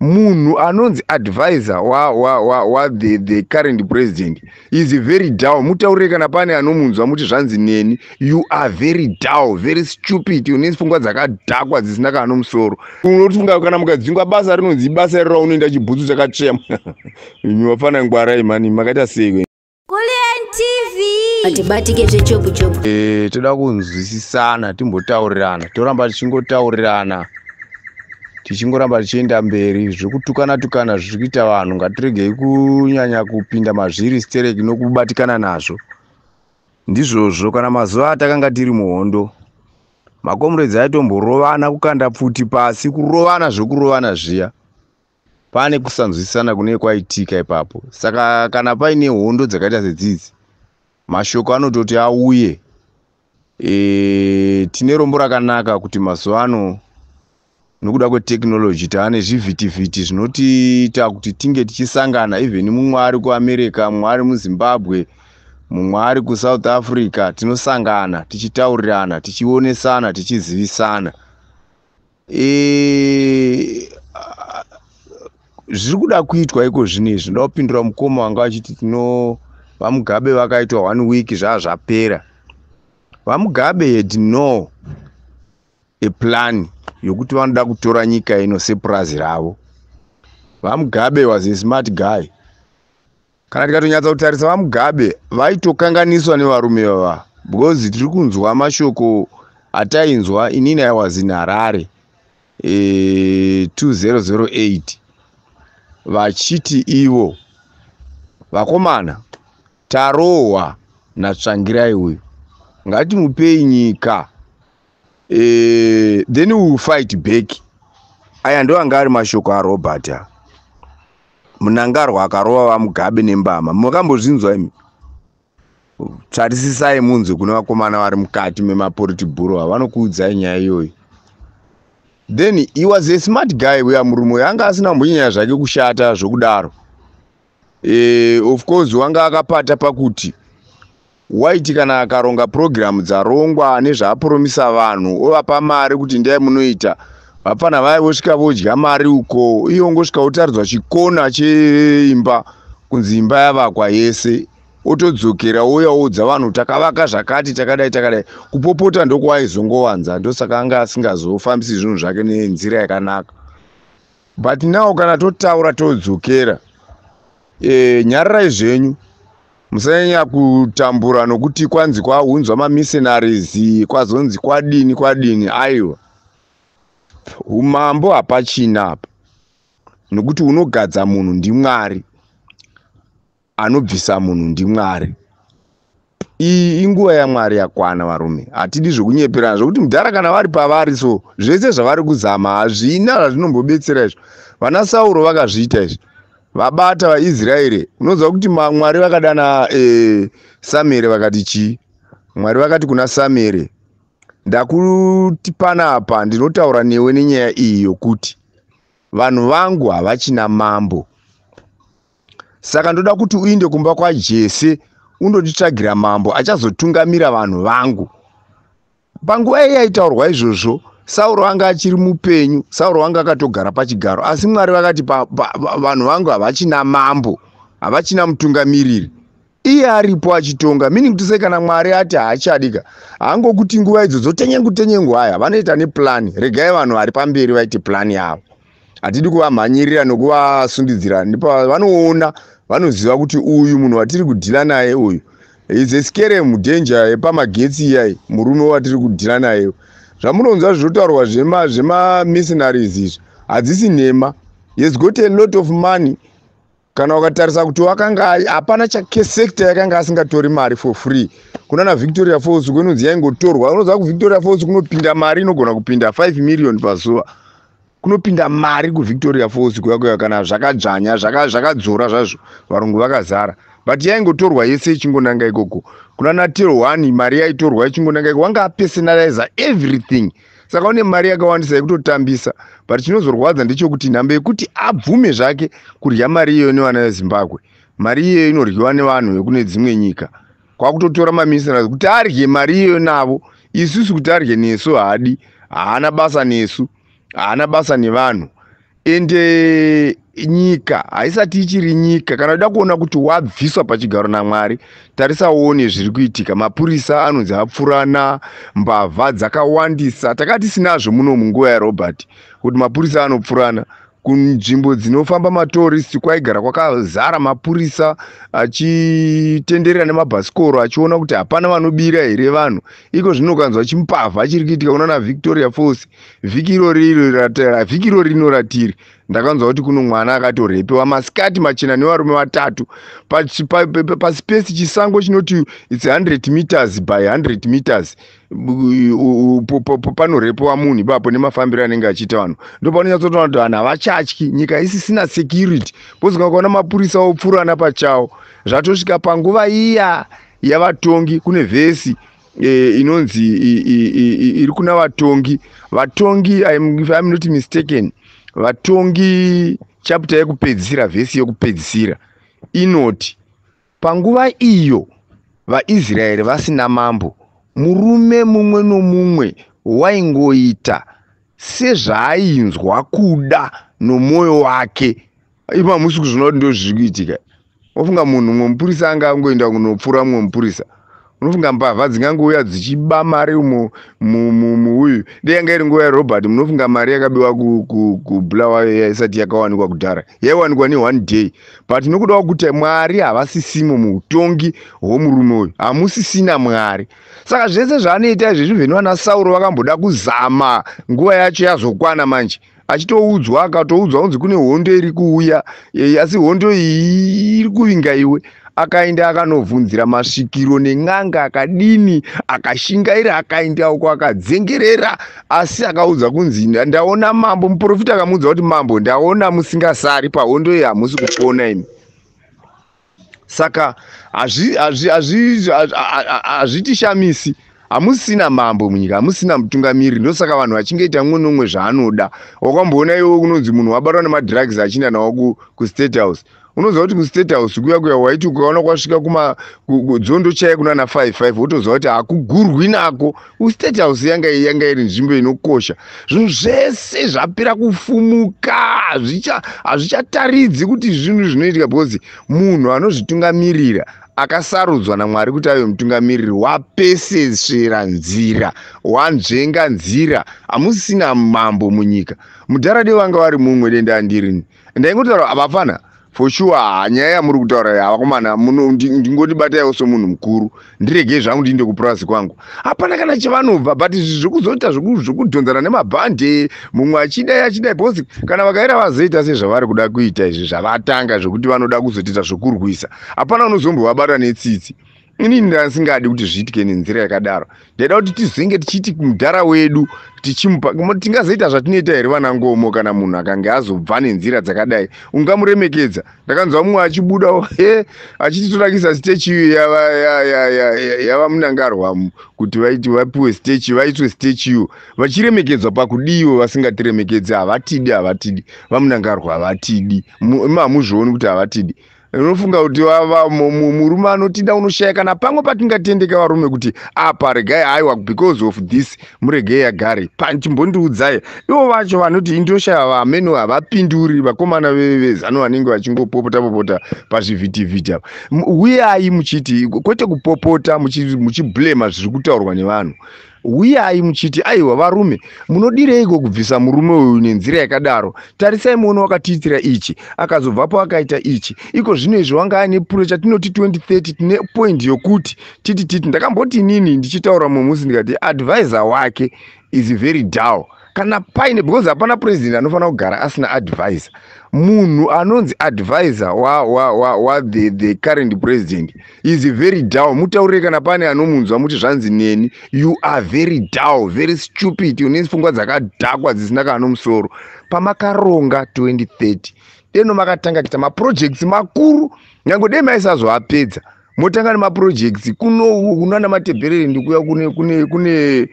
munhu anonzi advisor wa the current president is very dull. Mutaurire kana pane anomunzwa muti zvanzi neni, you are very dull, very stupid, une pfungwa dzakadhakwa dzisina kana nomusoro. Unotifunga kana mukadzingwa basa rinonzi basa iro unoenda chibhutsu chakachema. Nyofana ngwarai mani makaita sei? Kulian TV. Atibatike zvechopu chopu. Toda kunzwisisana, timbotaurirana. Toramba tichingotaurirana. Tichingoramba tichienda mberi, zvekutukana zvikuita vanhu ngatiregei kunyanya kupinda mazviri stereki nokubatikana nazvo. Ndizvozvo kana mazuva atakanga tiri muhondo, makomrades aitomborovana kukanda pfuti pasi, kurovana zvekurovana zviya. Pane kusanzwisisana kune kwaitika ipapo. Saka kana paine hondo dzakaita sedzidzi, mashoko anototi auye. Tine rombo rakanaka kuti mazuva ano nokuda kweteknoloji taane zvivhitivhiti zvinotiita kuti tinge tichisangana, even mumwe ari kuAmerica, mumwe ari muZimbabwe, mumwe ari kuSouth Africa, tinosangana tichitaurirana, tichionesana, tichizivisana. Zviri kuda kuitwa iko zvinezvi. Ndoda kupindura mukoma wanga achiti vaMugabe vakaitwa 1 week zvapera. VaMugabe had no a plan yokuti vanoda kutora nyika ino sepurazi ravo. VaMugabe was a smart guy. Kana tikatonyatsa kutarisa VaMugabe vaitokanganiswa nevarume vava, because tiri kunzwa mashoko atainzwa inini I was in Harare 2008 vachiti ivo vakomana tarohwa naTsvangirai uyu, ngatimupei nyika, then we will fight back. Aya ndo anga ari mashoko aRobert Munangarwa akarova VaMugabe nembama. Makambozvinzwa imi? Tarisisai munzwe kune vakomana vari mukati memapolitibhuro vanokuudzai nyaya iyoyi. Then he was a smart guy where murume yanga asina mbonyanya zvake kushata zvokudaro. Of course wanga akapata pakuti waiti kana akaronga program dzarongwa nezvaapromisa vanhu ovapa mari kuti ndai munoita, vapana vai vosvika vodya mari uko, iyo ngosvika otaridzwa chikona cheimba kunzi imba yavakwa yese, otodzokera ouya oudza vanhu takavaka zvakati takadai. Kupopota ndokwaizongowanza, ndosaka anga asingazofambisi zvinhu zvake nenzira yakanaka. But now kana totaura todzokera, nyararai zvenyu, musanyanya kutambura nokuti kwanzi kwaunzwa mamissionaries, kwazonzi kwadini. Aiwa, umambo hapachina apa, nokuti unogadza munhu ndiMwari, anobvisa munhu ndiMwari. Iyi inguva yaMwari yakwana varume. Hatidi zvokunyeperana zvokuti mudhara kana vari pavari so zvese zvavari kuzama hazvina zvazvinombobetsera izvo. Vana Sauro vakazviita izvi, vabata vaIsraeri. Unoziva kuti Mwari vakadana Samueri vakati chii? Mwari vakati kuna Samueri, ndakuti panapa ndinotaura newe nenyaya iyi yokuti vanhu vangu havachina mambo. Saka ndoda kuti uinde kumba kwaJese undotitsvagira mambo achazotungamira vanhu vangu. Panguva iyi yaitaurwa izvozvo, Sauro anga achiri mupenyu, Sauro anga akatogara pachigaro, asi Mwari vakati vanhu vangu havachina mambo, havachina mutungamiriri. Iye aripo achitonga, meaning kuti sei kana Mwari ati haachadika, haangokuti nguva idzodzo tenyengu haya, vanoita neplan. Regai vanhu vari pamberi vaite plan yavo. Hatidi kuvamhanyirira nokuvasundizira, ndipo vanoona, vanoziva kuti uyu munhu watiri kudhila naye uyu is a scary danger yepamagetsi iyai, murume watiri kudhila naye. Zvamunonzwa zvotaurwa zvemamissionaries izvi hadzisi nhema. He has got a lot of money. Kana ukatarisa kuti wakanga hapana sector yakanga asingatori mari for free. Kuna na Victoria Falls kunonzi yaingotorwa. Unoziva ku Victoria Falls kunopinda mari inogona kupinda 5 million pazuva. Kunopinda mari ku Victoria Falls kuya kana zvakadzvanya zvakadzora zvazvo varungu vakazara. But yaingotorwa yese ichingonanga ikoko. Kuna na Tel1 mari yaitorwa ichingonanga ikoko. Wanga personalize everything. Saka une mari yakawandisa yekutotambisa. But chinozorwadza ndechekuti nhambe yekuti abvume zvake kurya mari iyo nevana veZimbabwe, mari iyo inoryiwa nevanhu vekune dzimwe nyika. Kwakutotora mamissionaries kuti arye mari iyo navo, isusu kuti arye nesu haadi, haana basa nesu, haana basa nevanhu. ende nyika haisati ichiri nyika. Kana uda kuona kuti wabviswa pachigaro naMwari, tarisa uone zviri kuitika. Mapurisa anonzi apfurana, mbavha dzakawandisa. Takati sinazvo muno munguva yaRobert kuti mapurisa anopfurana. Kunzvimbo dzinofamba matorisi kwaigara kwakazara mapurisa achitenderera nemabhasikoro achiona kuti hapana vanobira here vanhu. Iko zvinokanzwa chimbavha chiri kuitika kuna Victoria Falls. Vhiki irori rinoratiri ndakanzwa kuti kuno mwana akatorepewa masikati machena nevarume vatatu pasipesi chisango chinoti it's 100 meters by 100 meters. Panorepewa munhu ipapo nemafambiro anenge achiita vanhu. Ndopanonyatsotoona kuti vanhu havachatyi, nyika isisina security. Pozonga kuona mapurisa opfurana pachawo. Zvatosvika panguva iya yavatongi, kune vhesi inonzi iri kuna vatongi. If I'm not mistaken, vatongi chapter yekupedzisira, vhesi yekupedzisira inoti panguva iyo vaIsraeri vasina mambo, murume mumwe nomumwe waingoita sezvaainzwa kuda nomwoyo wake. Ipo hamusi kuzvina kuti ndo zviri kuitika. Unofunga munhu mumwe mupurisa anga angoenda kunopfura mumwe mupurisa? Unofunga mbavha dzingangouya dzichiba mari uyu? Ndeyanga iri nguva yaRobert, munofunga mari yakabiwa kuBulawayo isati yakawanikwa kudhara? Yaiwanikwa ne1 day. But nokuda kuti Mwari havasisimo muutongi hwomurume uyu, hamusisina Mwari. Saka zvese zvaanoita izvezvi vhenu vana Sauro vakamboda kuzama nguva yacho yazokwana manje. Achitoudzwa akatoudzwa kunzi kune hondo iri kuuya, asi hondo iyi iri kuvinga iwe. Akaenda akanovhunzira masvikiro nen'anga akadini, akashingaira, akaenda uko akadzengerera, asi akaudza kunzi ndaona mambo. Muprofita akamuudza kuti mambo, ndaona musingasari pahondo iyi, hamusi kupona imi. Saka hazvitishamisi. Hamusina mambo munyika, hamusina mutungamiriri. Ndosaka vanhu vachingoita mumwe nomumwe zvaanoda. Wakamboona iwe kunonzi munhu wabatwa nemadrugs achienda nawo kuState House. Unoziva kuti kuState House kuya waiti ukaona kwasvika kudzondo chaya kunana 55 wotoziva kuti hakugurwi nako. kuState House yanga iri nzvimbo inokosha. Zvinhu zvese zvapera kufumuka, hazvichataridzi kuti zvinhu zvinoitika because munhu anozvitungamirira akasarudzwa naMwari kuti ave mutungamiriri, wapesesvera nzira, wanzvenga nzira. Hamusina mambo munyika. Mudharadhi wanga wari mumwe denda andirini. Ndaingotaura havafana for sure nyaya yamuri kutaura yavakomana ndingotibataiwo somunhu mukuru, ndiregei zvangu ndiinde kupurazi kwangu. Hapana kana chavanobva, but zviri kuzoita zvokudhonzana nemabhande, mumwe achidai because kana vakaira vazoita sezvavari kuda kuita izvi zvavatanga zvokuti vanoda kuzotiita zvokurwisa, hapana unozombovabata netsitsi. Inini ndasingadi kuti zviitike nenzira yakadaro. Ndaida kuti tizenge tichiti mudhara wedu tichimupa, tingazoita zvatinoita here vana Ngomo kana munhu akanga azobva nenzira dzakadai ungamuremekedza. Ndakanzwa mumwe achibuda achititodakisa statue yava Munangarwa kuti vapiwe statue, vaitwe statue vachiremekedzwa pakudiwo. Vasingatiremekedzi havatidi, vaMunangarwa havatidi, hamuzvioni kuti havatidi. Unofunga kuti murume anotida unoshaya kana pamwe patingatendeka varume kuti apa regai aiwa because of this muregei agare chimbondiudzai. Ivo vacho vanoti indoshaya vameno havapinduri, vakomana vezano vanenge vachingopopota pazvivhitivhiti apa. Uyai muchiti kwete kupopota muchiblema zviri kutaurwa nevanhu. Uyai muchiti aiwa varume munodireiko kubvisa murume uyu nenzira yakadaro? Tarisai muone wakatiitira ichi akazobvapo akaita ichi. Iko zvino izvi wanga ane puro chatinoti 2030 tine point yokuti titi ndakamboti nini ndichitaura mumusi ndikati advisor wake is very dull. Kana paine because hapana president anofanira kugara asina advisor. Munhu anonzi advisor wa the current president is very dull. Mutaurire kana pane anomunzwa muti zvanzi neni, you are very dull, very stupid, une pfungwa dzakadhakwa dzisina kana nomusoro. Pamakaronga 2030 deno makatanga kuita maprojects makuru, nyange dei maisazoapedza. Motanga nemaprojects kunana matebherere ndikuya kune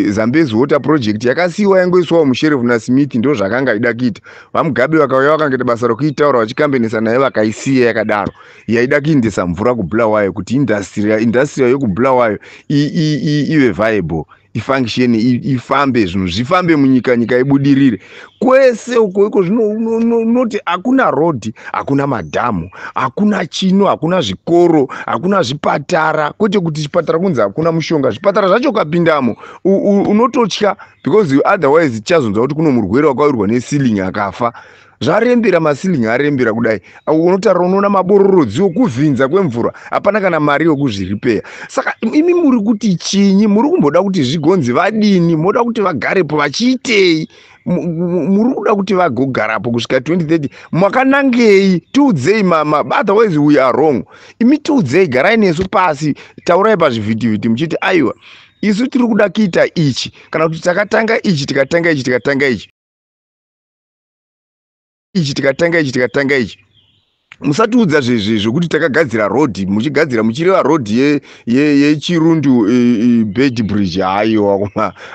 Zambezi Water Project yakasiiwa yangoiswawo musherefu naSmith, ndo zvakanga ida kuita. VaMugabe vakauya vakangoita basa rokuitaura vachikambenisa naye vakaisiya yakadaro. Yaida kuindisa mvura kuBulawayo kuti industry yekubulawayo ive viable. ifunction ifambe zvinhu zvifambe munyika, nyika ibudirire. Kwese uko noti hakuna road, hakuna madhamu, hakuna chino, hakuna zvikoro, hakuna zvipatara. Kwete kuti chipatara kunzi hakuna mushonga, zvipatara zvacho ukapindamo unototya, because otherwise chazonzwa kuti kuno murwere wakawirwa neceiling akafa. Zvarembera, masilingi arembera kudai, unotaura unoona mabororodziwo kuvhinza kwemvura, hapana kana mari yokuzviripeya. Saka imi muri kuti chinyi? Muri kumboda kuti zvigonzi vadini? Moda kuti vagarepo vachiitei? Muri kuda kuti vagogarapo kusvika 2030? Makanangei? Tiudzei otherwise we are wrong. Imi tiudzei, garai nesu pasi, taurai pazvivhitivhiti muchiti aiwa, isu tiri kuda kuita ichi, kana kuti takatanga ichi, tikatanga ichi, tikatanga ichi, tikatanga ichi. Musatiudza zvekuti takagadzira road, muchigadzira muchireva road yechirundu Bed Bridge.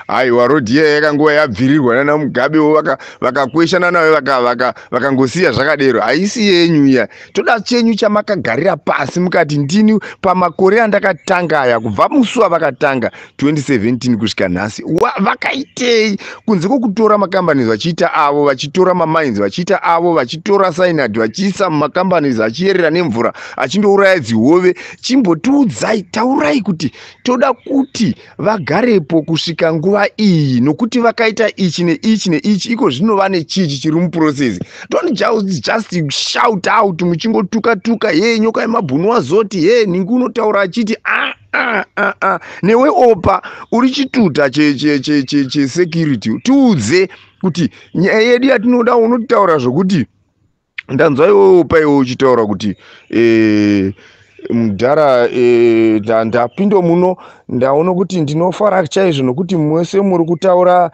Aiwa road yakangova yabvirirwa nana Mugabe vakakweshana nayo vakangosiya zvakadero. Haisi yenyu iya. Toda chenyu chamakagarira pasi mukati ndini pamakore andakatanga aya, kubva musi wavakatanga 2017 kusvika nhasi. Vakaitei kunze kwokutora makambanizi vachiita avo, vachitora mamines vachiita avo, vachitora cyanide vachiisa mumakambani achiyerera nemvura, achindouraya dzihove. Chimbotiudzai, taurai kuti toda kuti vagarepo kusvika nguva iyi, nokuti vakaita ichi neichi neichi, iko zvinova nechichi chiri muprocess. Don't just shout out muchingotuka-tuka, ye nyoka yemabhunu zoti, ye ningi unotaura achiti newe opa uri chituta chesecurity. Tiudze kuti nyaya yedu yatinoda unotaura zvokuti ndanzwa iwewe opa iwe uchitaura kuti mudhara ndapindo muno ndaona kuti ndinofara chaizvo nokuti mwese muri kutaura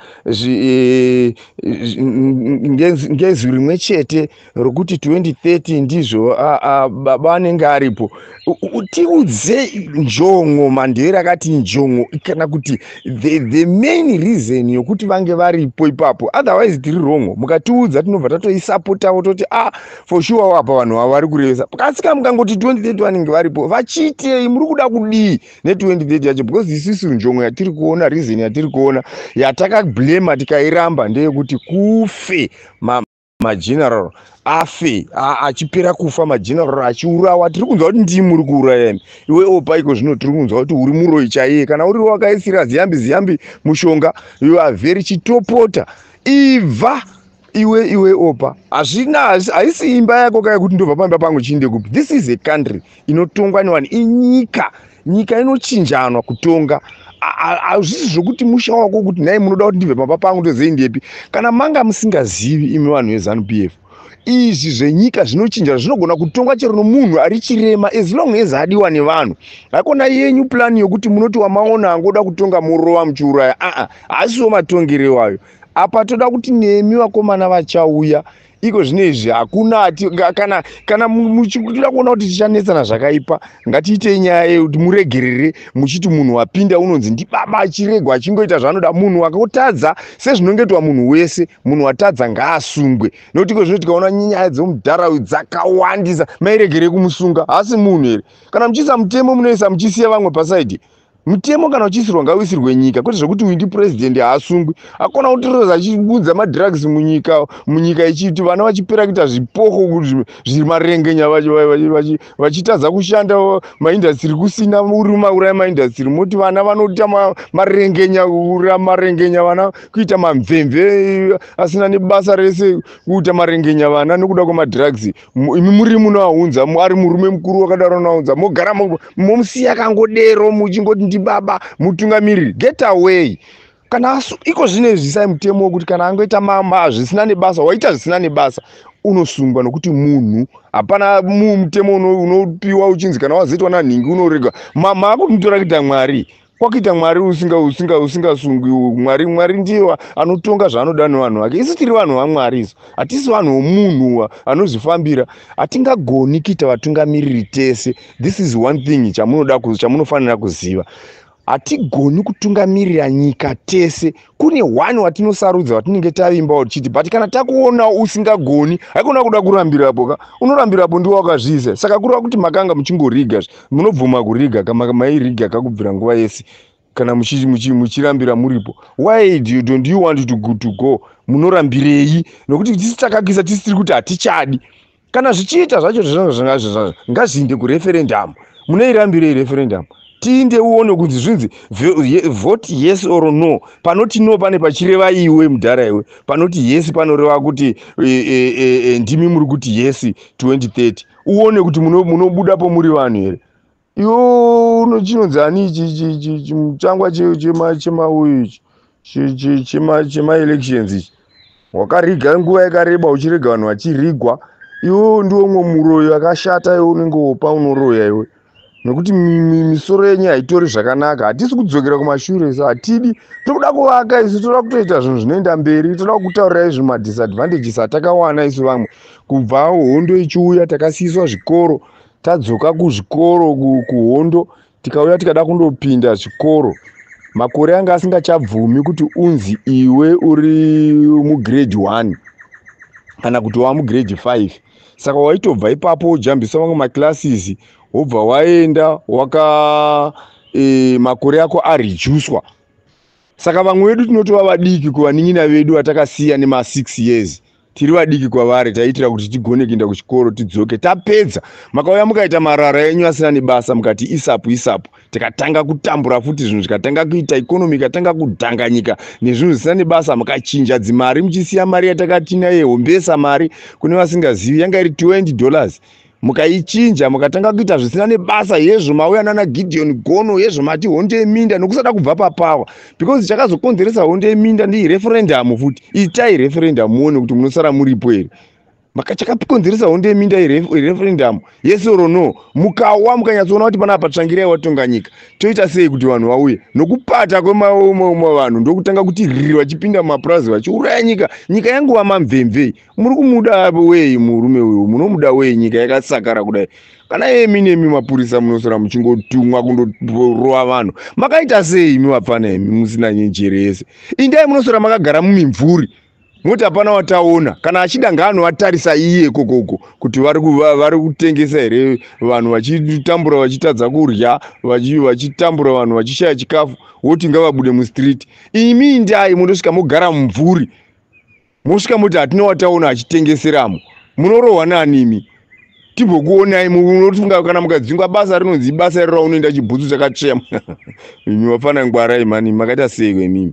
ngezwi rimwe chete rokuti 2030 ndizvo baba anenge aripo. Tiudze njongo, Mandela akati njongo, kana kuti the main reason yokuti vange varipo ipapo, otherwise tiri wrong. Mukatiudza tinobva tatoisapotawo toti for sure wapa vanhu ava vari kurevesa. Kasika mukangoti 2030 vanenge varipo, vachiitei? Muri kuda kudii ne2030 yacho? Because isusu njongo yatiri kuona, reason yatiri kuona yatakablema tikairamba ndeyekuti kufe mageneral afe, achipera kufa mageneral achiurawa. Tiri kunzwa kuti ndii muri kuuraya. Iwe opa iko zvino tiri kunzwa kuti uri muroi chaiye. Kana uri wakaisira ziyambi mushonga, you are very chitopota. Ibva iwe opa, haisi imba yako kaya kuti ndobva pamba pangu chiinde kupi. This is a country inotongwa nevanhu, nyika inochinjanwa kutonga. Hazvisi zvokuti musha wako kuti nhai munoda kuti ndibve pamba pangu tozei ndepi. Kana manga musingazivi imi vanhu veZANU-PF, izvi zvenyika zvinochinja, zvinogona kutongwa chero nomunhu ari chirema, as long as adiwa nevanhu. Hakuna yenyu plani yokuti munoti wamaona angoda kutonga murova muchiuraya. Hasiwo matongere wayo. Apa toda kuti nemi vakomana vachauya iko zvinezvi hakuna kana muchikuda kuona kuti tichanetsana zvakaipa, ngatiite nyaya yekuti muregerere muchiti munhu wapinda unonzi ndibaba achiregwa achingoita zvaanoda. Munhu akotadza sezvinongetwa munhu wese, munhu watadza ngaasungwe. Nokuti iko zvino tikaona nyaya dzomudhara dzakawandisa, mairegere kumusunga. Hasi munhu here? Kana muchiisa mutemo munoisa muchisiya vamwe pasaidi. Mutemo kana uchisirwa ngawisirwe nyika, kwete zvokuti uyu ndipurezidendi haasungwi. Hakuna kuti Rosa achibudza madrugs munyika ichiti vana vachipera kuita zvipoko zviri marengenya vachitadza kushanda maindastri kusina uri mauraya maindastri. Moti vana vanoita marengenya, ura marengenya, vana kuita mamvemve asina nebasa rese kuita marengenya vana nekuda kwemadrugs. Imi muri munoahunza, ari murume mukuru wakadaro unoahunza, mogara momusiya kangodero muchingoti ndibaba mutungamiriri. Get away. Kana iko zvinezvi sai mutemo wokuti kana angoita zvisina nebasa, waita zvisina nebasa, unosungwa. Nokuti munhu hapana mutemo unopiwa uchinzi kana wazoitwa nanhingi unoregwa. Maakumutora kuita Mwari. Kwakuita Mwari usingasungwi. Mwari ndiye anotonga zvaanoda nevanhu vake. Isu tiri vanhu vaMwari isu. Hatisi vanhu vomunhu anozvifambira. Hatingagoni kuita vatungamiriri tese. This is one thing chamunofanira kuziva. Hatigoni kutungamirira nyika tese. Kune one watinosarudza watinenge tavimba tichiti, but kana takuona usingagoni, haikona kuda kurambirapo. Unorambirapo ndiwo wakazviisa. Saka kureva kuti makanga muchingoriga, munobvuma kuriga, kama mairiga kakubvira nguva yese. kana muchirambira muripo. Why don't you want to go? Munorambirei nokuti tisi takakisa tisiri kuti hatichadi. Kana zvichiita zvacho ngazviinde kureferendum. Munoirambirei referendum? Tiinde uone kuti zvinzi vote yes or no. Panoti no pane pachireva iwe mudhara iwe. Panoti yes panoreva kuti ndimi muri kuti yes 2030. Uone kuti munobudapo muri vanhu here. Iwo unochinonzani chimutangwa chema elections ichi. Wakariga nguva yakareba uchirega vanhu vachirigwa. Iwo ndiwo muroyo akashata iwe unenge wopa unoroya iwe. Nokuti misoro yenyu haitori zvakanaka. Hatisi kudzokera kumashure, so hatidi. Toda kuvaka isu, toda kutoita zvinhu zvinoenda mberi, toda kutaurirai zvima disadvantages atakawana isu vamwe. Kubva hondo ichiuya takasiyiswa zvikoro, tadzoka kuzvikoro kuhondo, tikauya tikada kundopinda zvikoro. Makore anga asingachabvumi kuti unzi iwe uri mugrade 1 kana kuti wa mugrade 5. Saka waitobva ipapo ujambisa mamwe maclasses, wobva waenda makore yako arijuswa. Saka vamwe vedu tinotova vadiki kuvanin'ina vedu vatakasiya nema 6 years. Tiri vadiki kwavari taitira kuti tigone kuenda kuchikoro tidzoke. Tapedza makauya mukaita marara enyu asina nebasa mukati isapu. Tikatanga kutambura futi zvinhu zvikatanga kuita ikonomi ikatanga kudhanganyika nezvinhu zvisina nebasa, mukachinja dzimari muchisiya mari yatakatina yehombesa mari kune vasingazivi yanga iri $20. Mukaichinja mukatanga kuita zvisina nebasa. Yezvo mauya nana Gideon Gono, yezvo mati hondo yeminda nokusada kubva papawa, because chakazokonzeresa hondo yeminda ndi referendum futi. Itai referendum muone kuti munosara muripo here. Chakakonzeresa hondo yeminda referendum yes or no. Mukawa mukanyatsoona kuti pana patsvangirai watonga nyika, toita sei kuti vanhu vauye nokupata vanhu ndokutanga kuti riri vachipinda mumapurazi vachiuraya nyika yangu vamamvemvei. Muri kumuda wei murume uyu? Munomuda wei nyika yakasakara kudai? Kana nemi mapurisa munosora muchingotumwa kundorova vanhu. Makaita sei imi vapfana imi musina njere yese? Indai munosora makagara mumimvuri. Moti hapana wataona. Kana achida ngaanovatarisa iye kokoko kuti vari kutengesa here vanhu vachitambura vachitadza kurya, vachitambura vanhu vachishaya chikafu, woti ngavabude mustreet. Imi indai munosvika mogara mumvuri. Mosvika moti hatina wataona achitengeseramo. Munorohwa nani imi? Timbokuonai munofunga kana mukadzingwa basa rinonzi basa iri raunoenda chibhutsu chakachema. Imi vafana ngwarai mani, makaita sei mimi?